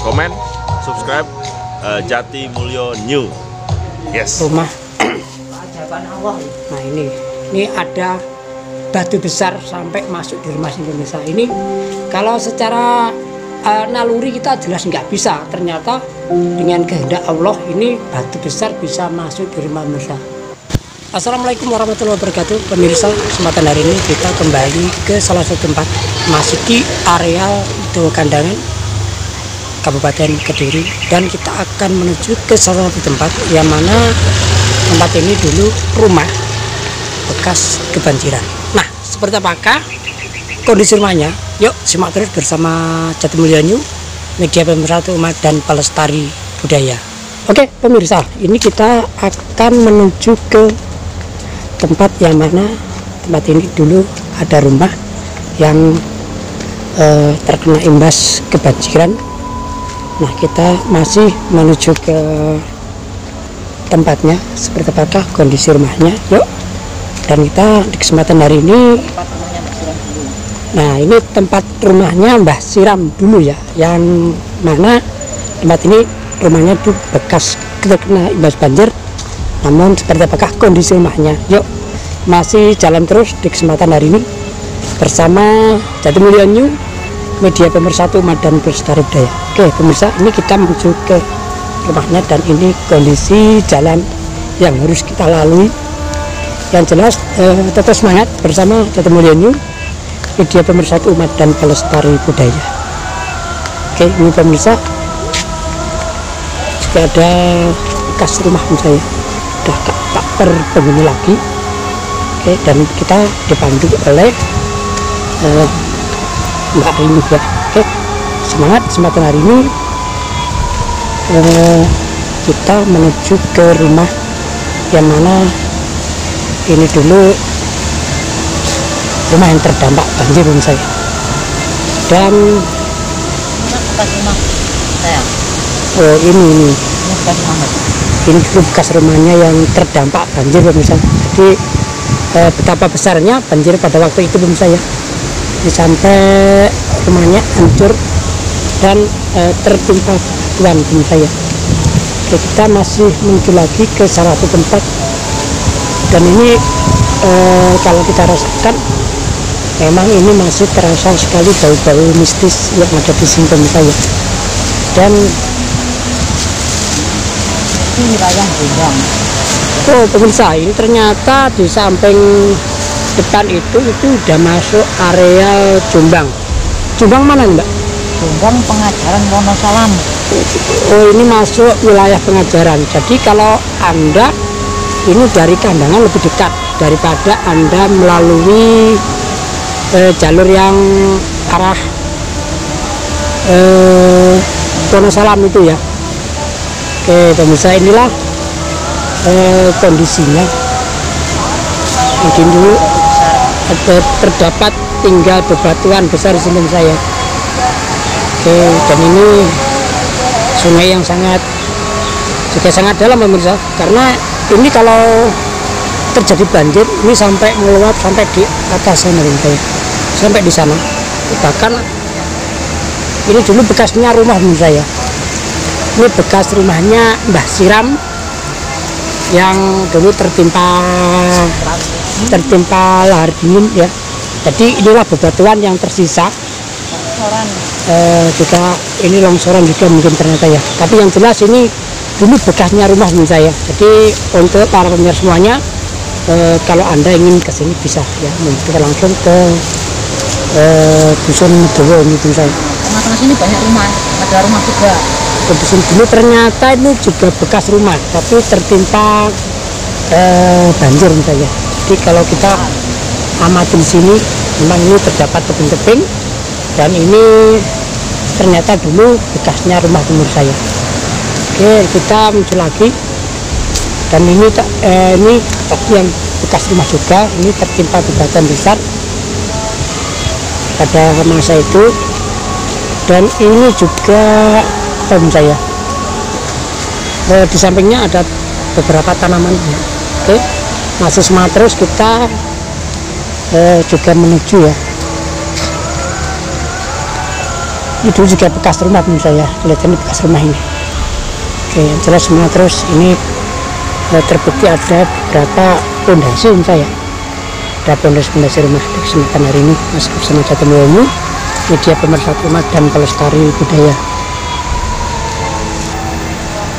komen, subscribe Jati Mulyo New. Yes. Rumah. Nah ini ada batu besar sampai masuk di rumah Indonesia ini. Kalau secara naluri kita jelas nggak bisa. Ternyata dengan kehendak Allah ini batu besar bisa masuk di rumah Indonesia. Assalamualaikum warahmatullahi wabarakatuh. Pemirsa, kesempatan hari ini kita kembali ke salah satu tempat masih di areal Kandangan, Kabupaten Kediri, dan kita akan menuju ke salah satu tempat yang mana tempat ini dulu rumah bekas kebanjiran. Nah, seperti apakah kondisi rumahnya? Yuk simak terus bersama Jati Mulyo New, media pemersatu umat dan pelestari budaya. Oke pemirsa, ini kita akan menuju ke tempat yang mana tempat ini dulu ada rumah yang terkena imbas kebanjiran. Nah, kita masih menuju ke tempatnya, seperti apakah kondisi rumahnya. Yuk, dan kita di kesempatan hari ini, nah ini tempat rumahnya Mbah Siram dulu ya, yang mana tempat ini rumahnya itu bekas terkena imbas banjir. Namun seperti apakah kondisi rumahnya? Yuk, masih jalan terus di kesempatan hari ini bersama Jati Mulyo New, media pemersatu umat dan pelestari budaya. Oke pemirsa, ini kita menuju ke rumahnya dan ini kondisi jalan yang harus kita lalui. Yang jelas tetap semangat bersama Jati Mulyo New, media pemersatu umat dan pelestari budaya. Oke, ini pemirsa, juga ada bekas rumah saya, udah tak berpenghuni lagi. Oke, dan kita dipandu oleh Mbak Rini ya. Oke, semangat kesempatan hari ini kita menuju ke rumah yang mana ini dulu rumah yang terdampak banjir saya. Dan oh ini dulu bekas rumahnya yang terdampak banjir pemirsa. Jadi betapa besarnya banjir pada waktu itu pemirsa ya. Ini sampai rumahnya hancur dan tertimpa batuan pemirsa ya. Oke, kita masih menuju lagi ke salah satu tempat, dan ini kalau kita rasakan memang ini masih terasa sekali bau-bau mistis yang ada di sini pemirsa ya. Dan ini wilayah Jombang. Oh pemirsa, ini ternyata di samping depan itu udah masuk areal Jombang. Jombang mana Mbak? Jombang Pengajaran Wonosalam. Oh, ini masuk wilayah pengajaran. Jadi kalau Anda ini dari Kandangan lebih dekat daripada Anda melalui jalur yang arah Wonosalam itu ya. Oke pemirsa, inilah kondisinya. Mungkin dulu terdapat tinggal bebatuan besar di sini saya. Oke, dan ini sungai yang juga sangat dalam pemirsa, karena ini kalau terjadi banjir ini sampai meluap sampai di atas sana pemirsa, sampai di sana. Bahkan ini dulu bekasnya rumah pemirsa ya. Ini bekas rumahnya Mbah Siram yang dulu tertimpa lahar dingin ya. Jadi inilah bebatuan yang tersisa. Juga ini longsoran juga mungkin ternyata ya. Tapi yang jelas ini dulu bekasnya rumah saya. Jadi untuk para pemirsa semuanya, kalau Anda ingin ke sini bisa ya, kita langsung ke Dusun Medowo ini saya. Tengah-tengah sini banyak rumah, ada rumah juga. Dusun dulu ternyata ini juga bekas rumah, tapi tertimpa banjir saya. Jadi kalau kita amati di sini, memang ini terdapat tebing-tebing, dan ini ternyata dulu bekasnya rumah timur saya. Oke, kita muncul lagi, dan ini tadi yang bekas rumah juga, ini tertimpa bebatuan besar pada masa itu. Dan ini juga saya. Di sampingnya ada beberapa tanaman. Oke, masih semangat terus kita juga menuju ya. Ini dulu juga bekas rumah pemirsa ya, kelihatannya bekas rumah ini. Oke, yang jelas semua. Terus ini terbukti ada beberapa pondasi pemirsa ya. Ada pondasi rumah di kesempatan hari ini masih bersama Jati Mulyo, media pemersatu umat dan pelestari budaya.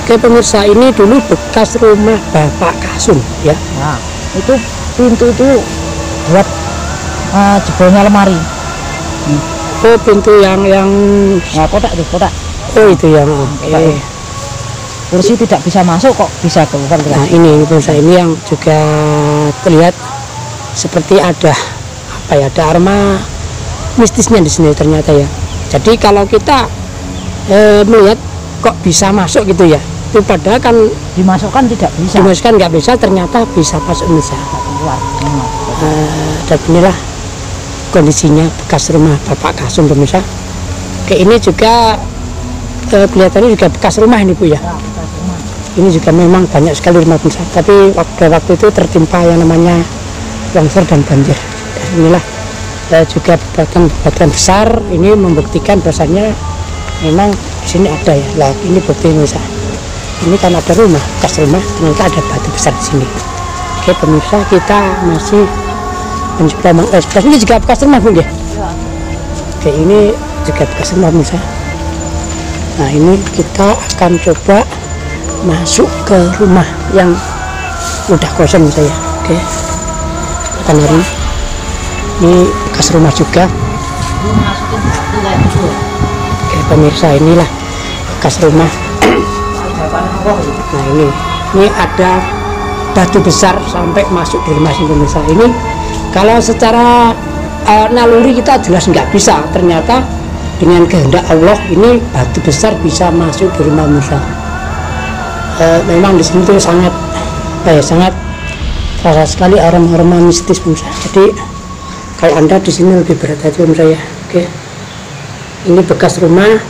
Oke pemirsa, ini dulu bekas rumah Bapak Kasum ya. Nah, itu pintu itu buat jebolnya lemari. Oh, pintu yang Nah, kotak tuh, kotak. oh itu yang oke. Kursi tidak bisa masuk kok bisa keluar. Nah ini pemirsa, ini yang juga terlihat seperti ada apa ya, ada aroma mistisnya di sini ternyata ya. Jadi kalau kita melihat kok bisa masuk gitu ya, itu padahal kan Dimasukkan tidak bisa. dimasukkan nggak bisa, ternyata bisa masuk bisa. Keluar. Dan inilah kondisinya bekas rumah Bapak Kasum pemirsa. Oke, ini juga kelihatannya juga bekas rumah ini Bu ya. Nah, bekas rumah. Ini juga memang banyak sekali rumah pemirsa, tapi waktu itu tertimpa yang namanya longsor dan banjir. Dan inilah juga bebatuan besar, ini membuktikan bahwasannya memang di sini ada ya. Lah ini bukti pemirsa. Ini kan ada rumah, bekas rumah, ternyata ada batu besar di sini. Oke pemirsa, kita masih mencoba mengeksplorasi. Ini juga bekas rumah Bu ya. Oke, ini juga bekas rumah pemirsa. Nah ini kita akan coba masuk ke rumah yang udah kosong saya. Oke, akan hari ini bekas rumah juga. Masukin batu kayak gitu. Oke pemirsa, inilah bekas rumah. Nah ini ada batu besar sampai masuk di rumah sini pemirsa. Ini kalau secara naluri kita jelas nggak bisa, ternyata dengan kehendak Allah ini batu besar bisa masuk di rumah pemirsa. Memang di sini tuh sangat sangat terasa sekali aroma mistis pemirsa. Jadi kalau Anda di sini lebih berhati-hati pemirsa ya. Oke, ini bekas rumah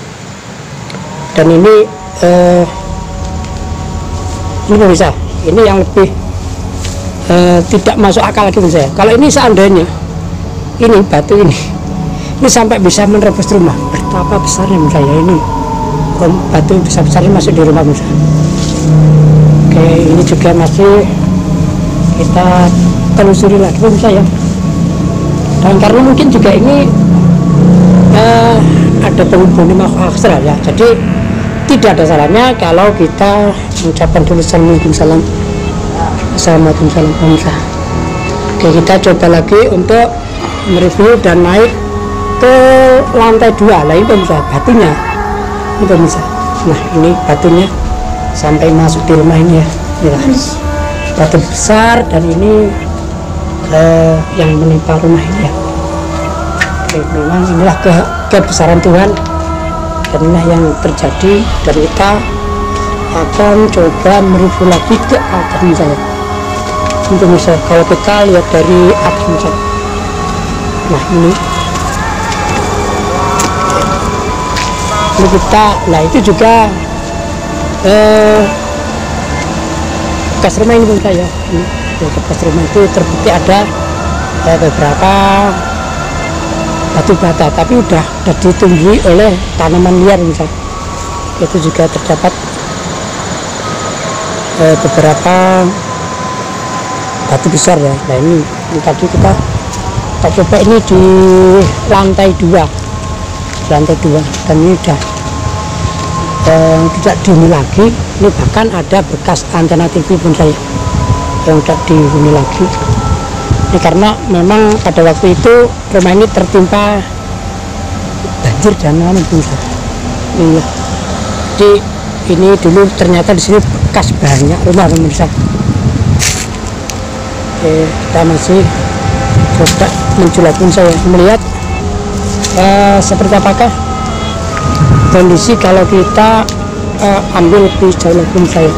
dan ini pemirsa, ini yang lebih tidak masuk akal lagi pemirsa. Kalau ini seandainya ini batu ini sampai bisa menerobos rumah, betapa besarnya pemirsa ya. Ini batu besar-besarnya masuk di rumah pemirsa. Oke, ini juga masih kita telusuri lagi pemirsa ya. Dan karena mungkin juga ini ada penghubung makhluk astral ya, jadi tidak ada salahnya kalau kita mengucapkan dulu salam. Assalamualaikum pemirsa. Oke, kita coba lagi untuk mereview dan naik ke lantai 2. Lah ini pemirsa, batunya ini pemirsa. Nah ini batunya sampai masuk di rumah ini ya. Inilah batu besar dan ini yang menimpa rumah ini ya. Oke, memang inilah kebesaran Tuhan dan inilah yang terjadi, dan kita akan coba mereview lagi ke atas misalnya. Untuk misal kalau kita lihat dari atas misal, nah ini kita, nah itu juga bekas rumah ini pemirsa ya. Ini bekas rumah itu terbukti ada beberapa batu bata, tapi udah ditumbuhi oleh tanaman liar misal. Itu juga terdapat beberapa batu besar ya. Nah ini tadi kita coba ini di lantai 2, dan ini udah tidak dihuni lagi. Ini bahkan ada bekas antena TV pun saya yang tidak dihuni lagi. Ini karena memang pada waktu itu rumah ini tertimpa banjir dan besar. Iya. Jadi ini dulu ternyata di sini bekas banyak rumah pemirsa. Oke, kita masih coba menculat pun saya melihat seperti apakah kondisi kalau kita ambil lebih jauh lagi saya.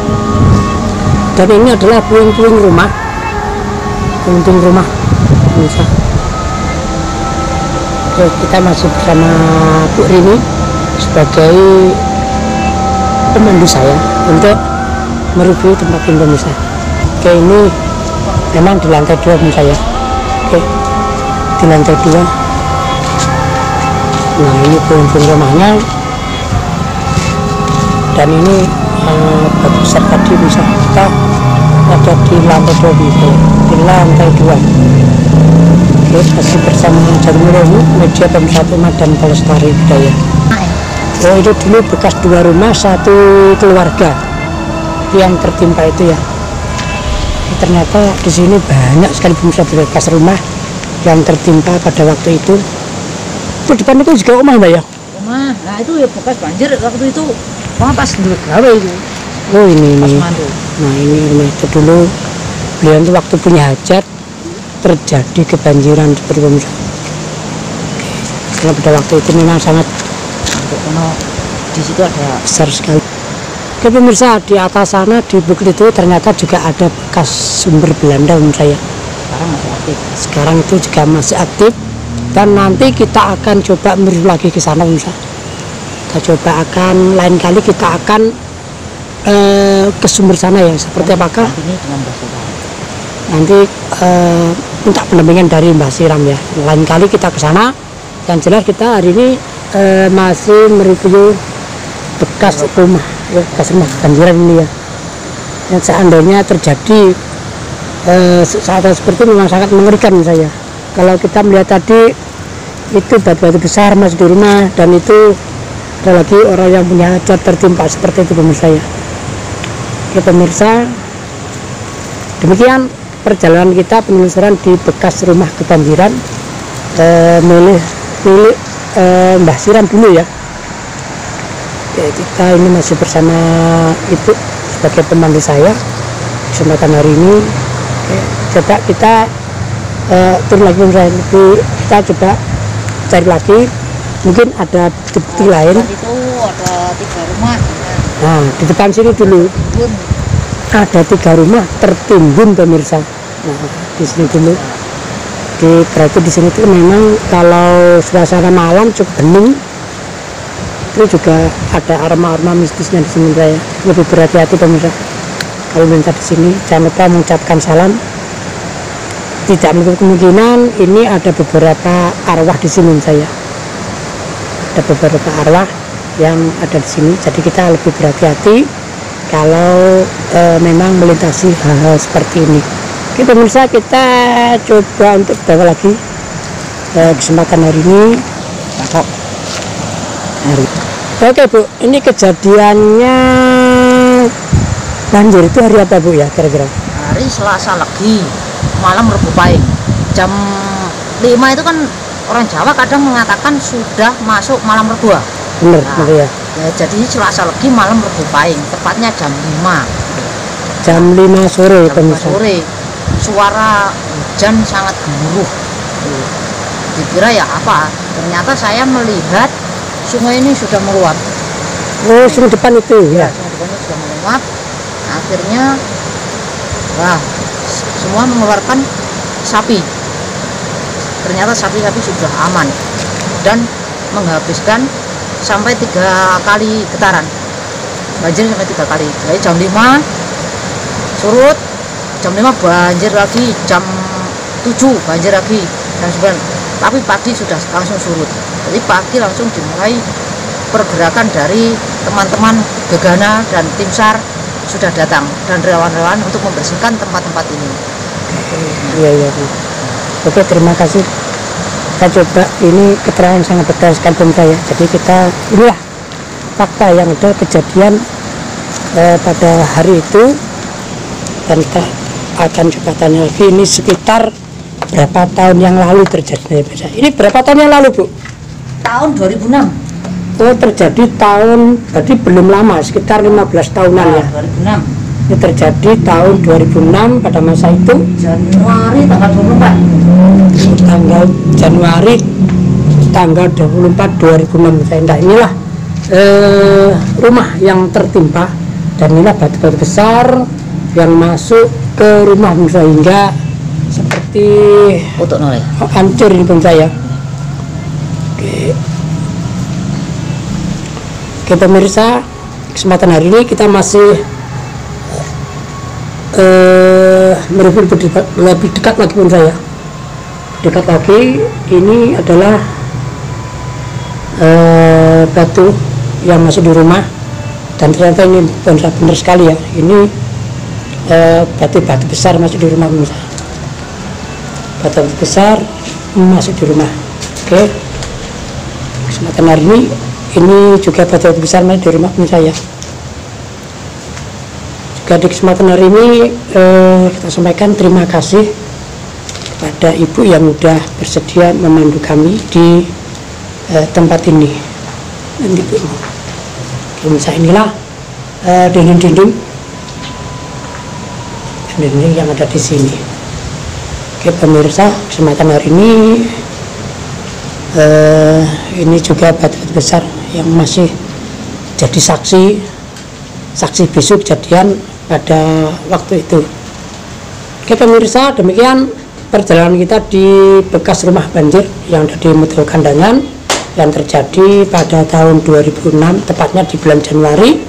Dan ini adalah puing-puing rumah pemirsa. Oke, kita masih bersama Bu Rini sebagai pemandu saya untuk mereview tempat ini pemirsa. Oke, ini memang di lantai 2 pemirsa ya. Oke, di lantai 2 Nah ini puing-puing rumahnya, dan ini batu besar tadi bisa kita ada di lantai 2 itu, di lantai 2. Oke, masih bersama Jati Mulyo, media pemersatu umat dan pelestari budaya. Oh itu dulu bekas 2 rumah 1 keluarga yang tertimpa itu ya. Ternyata di sini banyak sekali pemirsa bekas rumah yang tertimpa pada waktu itu. Itu depan itu juga rumah Mbak ya? Rumah, nah itu ya bekas banjir waktu itu. Wah pas dulu gawe itu. Oh ini. Mandu. Nah ini rumah itu dulu beliau itu waktu punya hajat terjadi kebanjiran seperti pemirsa. Karena pada waktu itu memang sangat Karena di situ ada besar sekali. Oke pemirsa, di atas sana di bukit itu ternyata juga ada bekas sumber Belanda pemirsa ya. sekarang masih aktif. Sekarang itu juga masih aktif, dan nanti kita akan coba menuju lagi ke sana pemirsa. Kita coba akan lain kali kita akan ke sumber sana ya, seperti apakah Ini dengan Mbak Siram. nanti minta pendampingan dari Mbak Siram ya. Lain kali kita ke sana. Yang jelas kita hari ini masih mereview bekas rumah banjiran ini ya. Yang seandainya terjadi saat seperti ini memang sangat mengerikan saya. Kalau kita melihat tadi itu batu-batu besar masuk di rumah, dan itu ada lagi orang yang punya hajat tertimpa seperti itu pemirsa ya. Oke pemirsa, demikian perjalanan kita penelusuran di bekas rumah kebanjiran milik Mbah Siram dulu ya. Oke, kita ini masih bersama Ibu sebagai pemandu saya kesempatan hari ini. Oke, coba kita turun lagi pemirsa, kita coba cari lagi, mungkin ada bukti-bukti lain. Itu ada 3 rumah. Nah di depan sini dulu ada 3 rumah tertimbun pemirsa. Nah di sini dulu, berarti di sini tuh memang kalau suasana malam cukup hening. Itu juga ada aroma-aroma mistisnya di sini saya. Lebih berhati-hati pemirsa kalau melintas di sini. Jangan lupa mengucapkan salam. Tidak menutup kemungkinan ini ada beberapa arwah di sini saya. Ada beberapa arwah yang ada di sini. Jadi kita lebih berhati-hati kalau memang melintasi hal-hal seperti ini. Oke pemirsa, kita coba untuk bawa lagi kesempatan hari ini. Oke Bu, ini kejadiannya banjir itu hari apa Bu ya kira-kira? Hari Selasa Legi, malam Rebu Pahing. Jam 5 itu kan orang Jawa kadang mengatakan sudah masuk malam Rebu. Bener, Nah, ya. jadi Selasa Legi malam Rebu Pahing, tepatnya jam 5. Jam 5 sore Jam 5 pemirsa. sore. Suara hujan sangat gemuruh. Dikira ya apa? Ternyata saya melihat sungai ini sudah meluap. Oh, sini depan itu ya. Sungai depannya sudah meluap. Akhirnya, wah, semua mengeluarkan sapi. Ternyata sapi-sapi sudah aman dan menghabiskan sampai 3 kali getaran. Banjir sampai 3 kali. Jadi jam 5 surut, jam 5 banjir lagi, jam 7 banjir lagi, jam 9. Tapi pagi sudah langsung surut. Jadi pagi langsung dimulai pergerakan dari teman-teman Gegana dan tim SAR sudah datang, dan relawan-relawan untuk membersihkan tempat-tempat ini. Iya. Oke, terima kasih. Kita coba, ini keterangan sangat detail sekali pemirsa ya. Jadi kita inilah fakta yang ada kejadian pada hari itu, dan kita akan coba tanya lagi ini sekitar berapa tahun yang lalu terjadi. Ini berapa tahun yang lalu Bu? Tahun 2006. Oh, terjadi tahun, berarti belum lama, sekitar 15 tahunan ya. 2006. Ini terjadi tahun 2006 pada masa itu. Januari tanggal 24. Tanggal Januari tanggal 24 2006 saya. Nah, inilah rumah yang tertimpa, dan inilah batu-batu besar yang masuk ke rumah sehingga seperti Untuk noleh. hancur ini pun saya. Oke pemirsa, kesempatan hari ini kita masih mereview lebih dekat lagi pun saya. Dekat lagi, ini adalah batu yang masih di rumah, dan ternyata ini benar sekali ya, ini batu-batu besar masih di rumah pemirsa. Batu besar masih di rumah. Oke, kesempatan hari ini juga batu besar masih di rumah pemirsa ya. Juga di kesempatan hari ini kita sampaikan terima kasih kepada ibu yang sudah bersedia memandu kami di tempat ini. Dan ibu, pemirsa, inilah dinding-dinding yang ada di sini. Oke pemirsa, kesempatan hari ini juga batu-batu besar yang masih jadi saksi bisu kejadian pada waktu itu. Oke pemirsa, demikian perjalanan kita di bekas rumah banjir yang ada di Metewo Kandangan yang terjadi pada tahun 2006, tepatnya di bulan Januari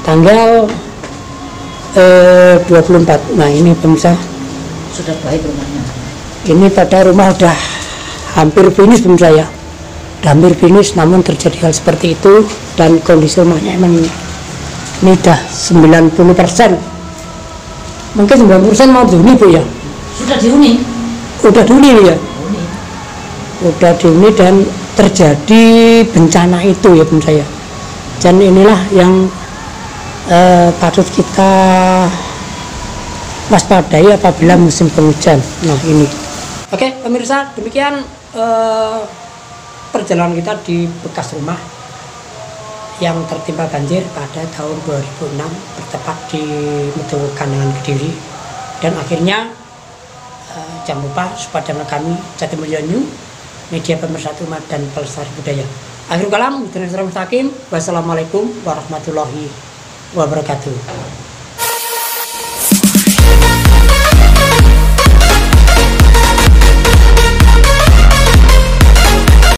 tanggal 24. Nah ini pemirsa, Sudah baik rumahnya. ini pada rumah udah hampir finish pemirsa ya, udah hampir finish, namun terjadi hal seperti itu. Dan kondisi rumahnya emang ini udah 90%, mungkin 90% mau dihuni bu ya. Sudah dihuni. Udah dihuni ya, Dihuni. udah dihuni dan terjadi bencana itu ya pemirsa ya. Dan inilah yang patut kita waspadai apabila musim penghujan. Nah ini. Oke pemirsa, demikian perjalanan kita di bekas rumah yang tertimpa banjir pada tahun 2006, bertepat di Metewo Kandangan Kediri. Dan akhirnya jangan lupa support channel kami Jati Mulyo New, media pemersatu umat dan pelestari budaya. Akhirul kalam, wassalamualaikum warahmatullahi wabarakatuh.